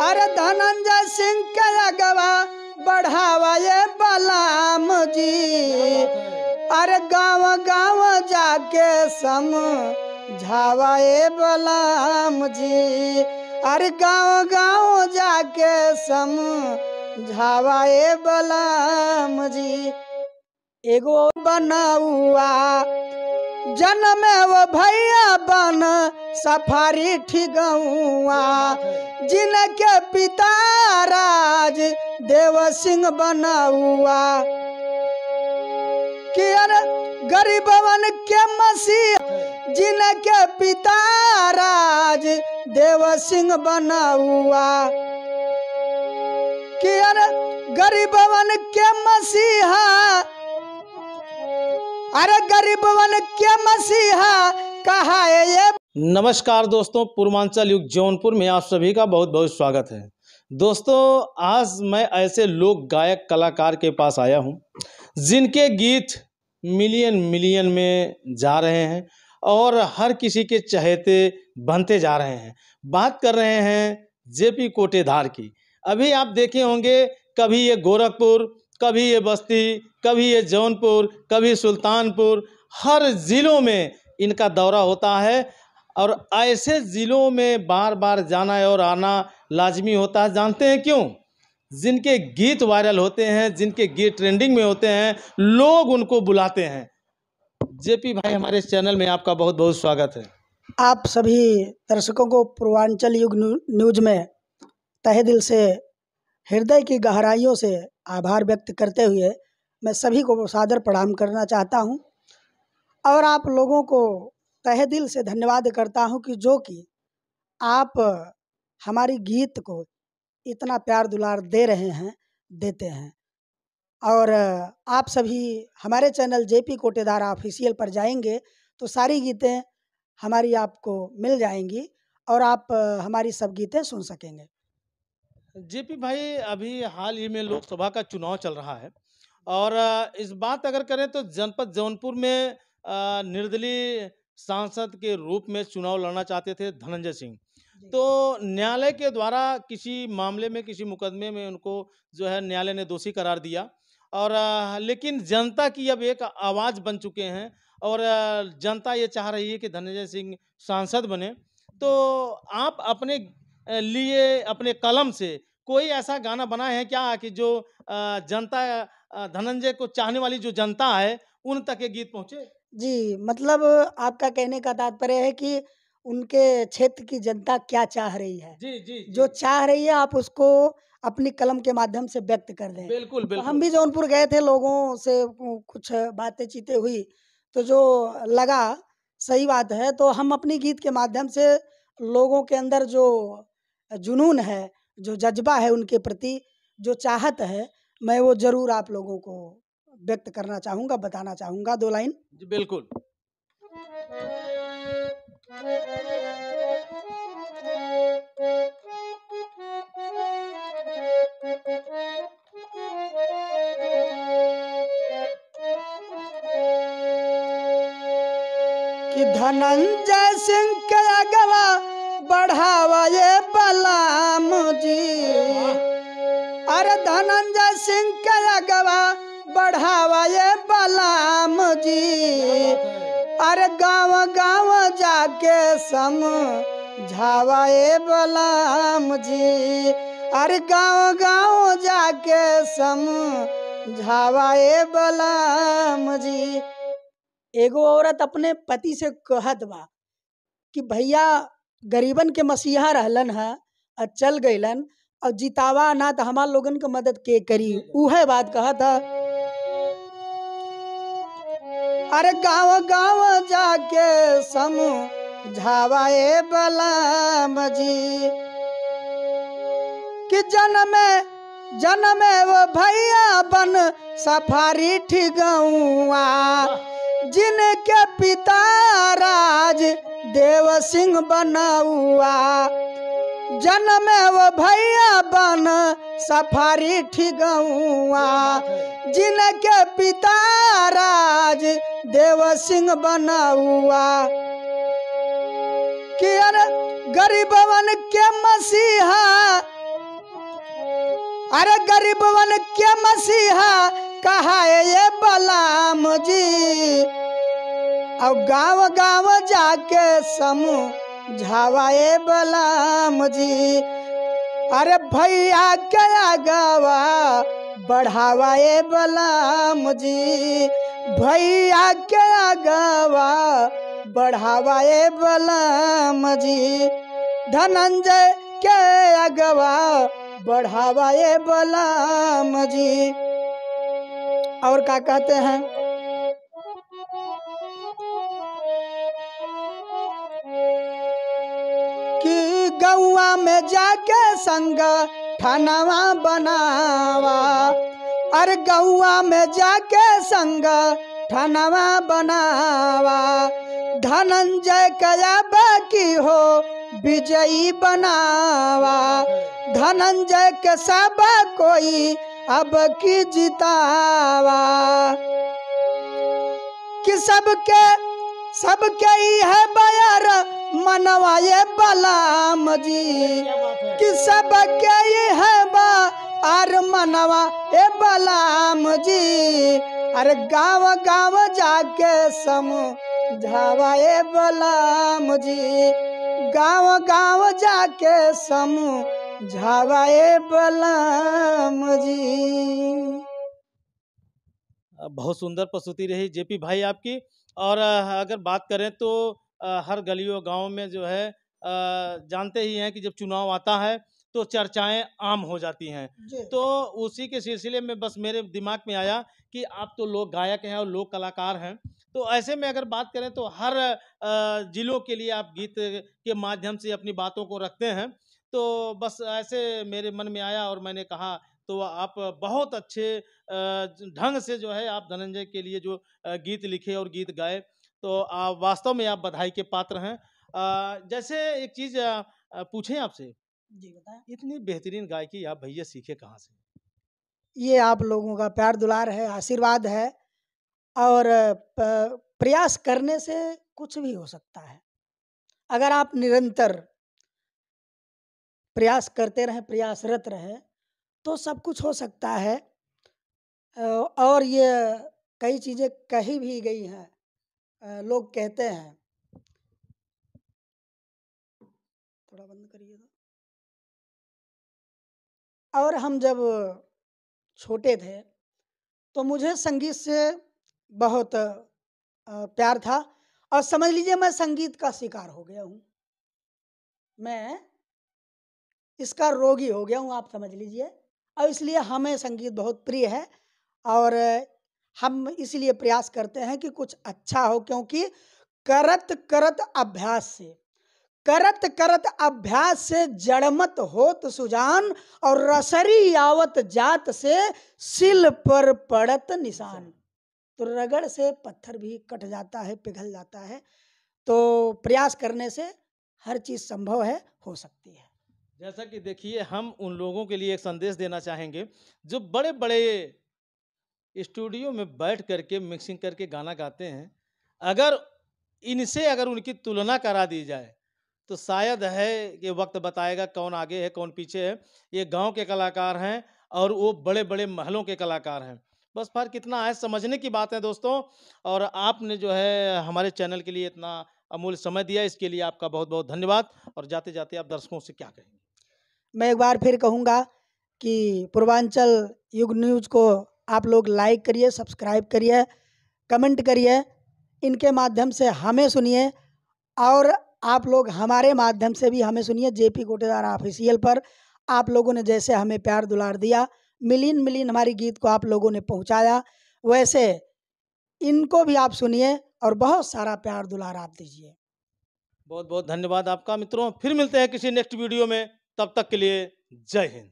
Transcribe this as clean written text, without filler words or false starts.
अरे धनंजय सिंह के अगवा बढ़ावा ये बलराम जी। अरे गाँव गाँव जाके समझावा ये बलराम जी। अरे गाँव गाँव जाके समझावा ये बलराम जी। एगो बनौआ जन्म वो भैया बन सफारी ठिगौआ, जिनके पिता राज देव सिंह बनौआ। कि अरे गरीबवन के मसीह जिनके पिता राज देव सिंह बनौआ। कि अरे गरीबवन के मसीहा, अरे गरीबवन के मसीहा कहा है ये। नमस्कार दोस्तों, पूर्वांचल युग जौनपुर में आप सभी का बहुत बहुत स्वागत है। दोस्तों, आज मैं ऐसे लोक गायक कलाकार के पास आया हूं जिनके गीत मिलियन मिलियन में जा रहे हैं और हर किसी के चहेते बनते जा रहे हैं। बात कर रहे हैं जेपी कोटेदार की। अभी आप देखे होंगे, कभी ये गोरखपुर, कभी ये बस्ती, कभी ये जौनपुर, कभी सुल्तानपुर, हर ज़िलों में इनका दौरा होता है और ऐसे ज़िलों में बार बार जाना और आना लाजमी होता है। जानते हैं क्यों? जिनके गीत वायरल होते हैं, जिनके गीत ट्रेंडिंग में होते हैं, लोग उनको बुलाते हैं। जेपी भाई, हमारे चैनल में आपका बहुत बहुत स्वागत है। आप सभी दर्शकों को पूर्वांचल युग न्यूज में तहे दिल से, हृदय की गहराइयों से आभार व्यक्त करते हुए मैं सभी को सादर प्रणाम करना चाहता हूं और आप लोगों को तहे दिल से धन्यवाद करता हूं कि जो कि आप हमारी गीत को इतना प्यार दुलार दे रहे हैं, देते हैं। और आप सभी हमारे चैनल जेपी कोटेदार ऑफिशियल पर जाएंगे तो सारी गीतें हमारी आपको मिल जाएंगी और आप हमारी सब गीतें सुन सकेंगे। जेपी भाई, अभी हाल ही में लोकसभा का चुनाव चल रहा है और इस बात अगर करें तो जनपद जौनपुर में निर्दलीय सांसद के रूप में चुनाव लड़ना चाहते थे धनंजय सिंह। तो न्यायालय के द्वारा किसी मामले में, किसी मुकदमे में उनको जो है न्यायालय ने दोषी करार दिया और लेकिन जनता की अब एक आवाज़ बन चुके हैं और जनता ये चाह रही है कि धनंजय सिंह सांसद बने। तो आप अपने लिए, अपने कलम से कोई ऐसा गाना बनाए हैं क्या कि जो जनता, धनंजय को चाहने वाली जो जनता है, उन तक ये गीत पहुंचे? जी, मतलब आपका कहने का तात्पर्य है कि उनके क्षेत्र की जनता क्या चाह रही है। जी जी जी। जो चाह रही है आप उसको अपनी कलम के माध्यम से व्यक्त कर दें। बिल्कुल तो बिल्कुल। हम भी जौनपुर गए थे, लोगों से कुछ बातें चीतें हुई तो जो लगा सही बात है, तो हम अपनी गीत के माध्यम से लोगों के अंदर जो जुनून है, जो जज्बा है उनके प्रति, जो चाहत है, मैं वो जरूर आप लोगों को व्यक्त करना चाहूँगा, बताना चाहूँगा। 2 लाइन। जी बिल्कुल। कि धनंजय सिंह के अगवा बढ़ावा ये बलराम जी। अरे धनंजय सिंह के अगवा बढ़ावा ये बलराम जी। अरे गाँव गाँव जाके समझावा ये बलराम जी। अरे गाँव गाँव जाके समझावा ये बलराम जी। एगो औरत अपने पति से कहत बा कि भैया गरीबन के मसीहा रहलन है और चल गईलन, और जितावा ना तो हमार लोगन के मदद के करी। उहे बात कहत है। अरे गाँव गाँव जाके समझावा ये बलराम जी। कि जन्म वो भैया बन सफारी ठिगौआ, जिनके पिता राज देव सिंह बनौआ। जन्म वो भैया बन सफारी ठिगौआ, जिनके पिता राज देव सिंह बनौआ। कि अरे गरीबवन के मसीहा अरे गरीबवन के मसीहा कहा है ये बलराम जी, और गांव गांव जाके समझावाए बलराम जी। अरे भैया के आगवा बढ़ावाए बलराम जी, भैया के आगवा बढ़ावाए बलराम जी, धनंजय के आगवा बढ़ावाए बलराम जी। और क्या कहते हैं, कि गौआ में जाके संग ठनवा बनावा, अरे गौआ में जाके संग ठनवा बनावा, धनंजय कया बाकी हो विजयी बनावा, धनंजय के सब कोई अब की जितावा, कि सबके ही है बयार मनवाए बलराम जी, कि सबके ही है बार मनवा ए बलराम जी। अरे गांव गांव जाके समझावाए बलराम जी, गांव गांव जाके समझावाए बलराम जी। बहुत सुंदर प्रस्तुति रही जेपी भाई आपकी। और अगर बात करें तो हर गलियों गांव में जो है जानते ही हैं कि जब चुनाव आता है तो चर्चाएं आम हो जाती हैं। तो उसी के सिलसिले में बस मेरे दिमाग में आया कि आप तो लोक गायक हैं और लोक कलाकार हैं, तो ऐसे में अगर बात करें तो हर जिलों के लिए आप गीत के माध्यम से अपनी बातों को रखते हैं। तो बस ऐसे मेरे मन में आया और मैंने कहा तो आप बहुत अच्छे ढंग से जो है आप धनंजय के लिए जो गीत लिखे और गीत गाए, तो वास्तव में आप बधाई के पात्र हैं। जैसे एक चीज़ पूछें आपसे, जी बताएं। इतनी बेहतरीन गायकी आप भैया सीखे कहाँ से? ये आप लोगों का प्यार दुलार है, आशीर्वाद है, और प्रयास करने से कुछ भी हो सकता है। अगर आप निरंतर प्रयास करते रहें, प्रयासरत रहें, तो सब कुछ हो सकता है। और ये कई चीज़ें कही भी गई हैं, लोग कहते हैं, थोड़ा बंद करिएगा। और हम जब छोटे थे तो मुझे संगीत से बहुत प्यार था, और समझ लीजिए मैं संगीत का शिकार हो गया हूँ, मैं इसका रोगी हो गया हूँ, आप समझ लीजिए। और इसलिए हमें संगीत बहुत प्रिय है, और हम इसलिए प्रयास करते हैं कि कुछ अच्छा हो, क्योंकि करत करत अभ्यास से जड़मत होत सुजान, और रसरी आवत जात से सिल पर पड़त निशान। तो रगड़ से पत्थर भी कट जाता है, पिघल जाता है। तो प्रयास करने से हर चीज़ संभव है, हो सकती है। जैसा कि देखिए हम उन लोगों के लिए एक संदेश देना चाहेंगे जो बड़े बड़े स्टूडियो में बैठ करके मिक्सिंग करके गाना गाते हैं। अगर इनसे अगर उनकी तुलना करा दी जाए तो शायद है ये वक्त बताएगा कौन आगे है कौन पीछे है। ये गांव के कलाकार हैं और वो बड़े बड़े महलों के कलाकार हैं। बस फर्क कितना है समझने की बात है दोस्तों। और आपने जो है हमारे चैनल के लिए इतना अमूल्य समय दिया, इसके लिए आपका बहुत बहुत धन्यवाद। और जाते जाते आप दर्शकों से क्या कहेंगे? मैं एक बार फिर कहूँगा कि पूर्वांचल युग न्यूज़ को आप लोग लाइक करिए, सब्सक्राइब करिए, कमेंट करिए, इनके माध्यम से हमें सुनिए, और आप लोग हमारे माध्यम से भी हमें सुनिए। जेपी कोटेदार ऑफिशियल पर आप लोगों ने जैसे हमें प्यार दुलार दिया, मिलियन मिलियन हमारी गीत को आप लोगों ने पहुंचाया, वैसे इनको भी आप सुनिए और बहुत सारा प्यार दुलार आप दीजिए। बहुत बहुत धन्यवाद आपका मित्रों। फिर मिलते हैं किसी नेक्स्ट वीडियो में, तब तक के लिए जय हिंद।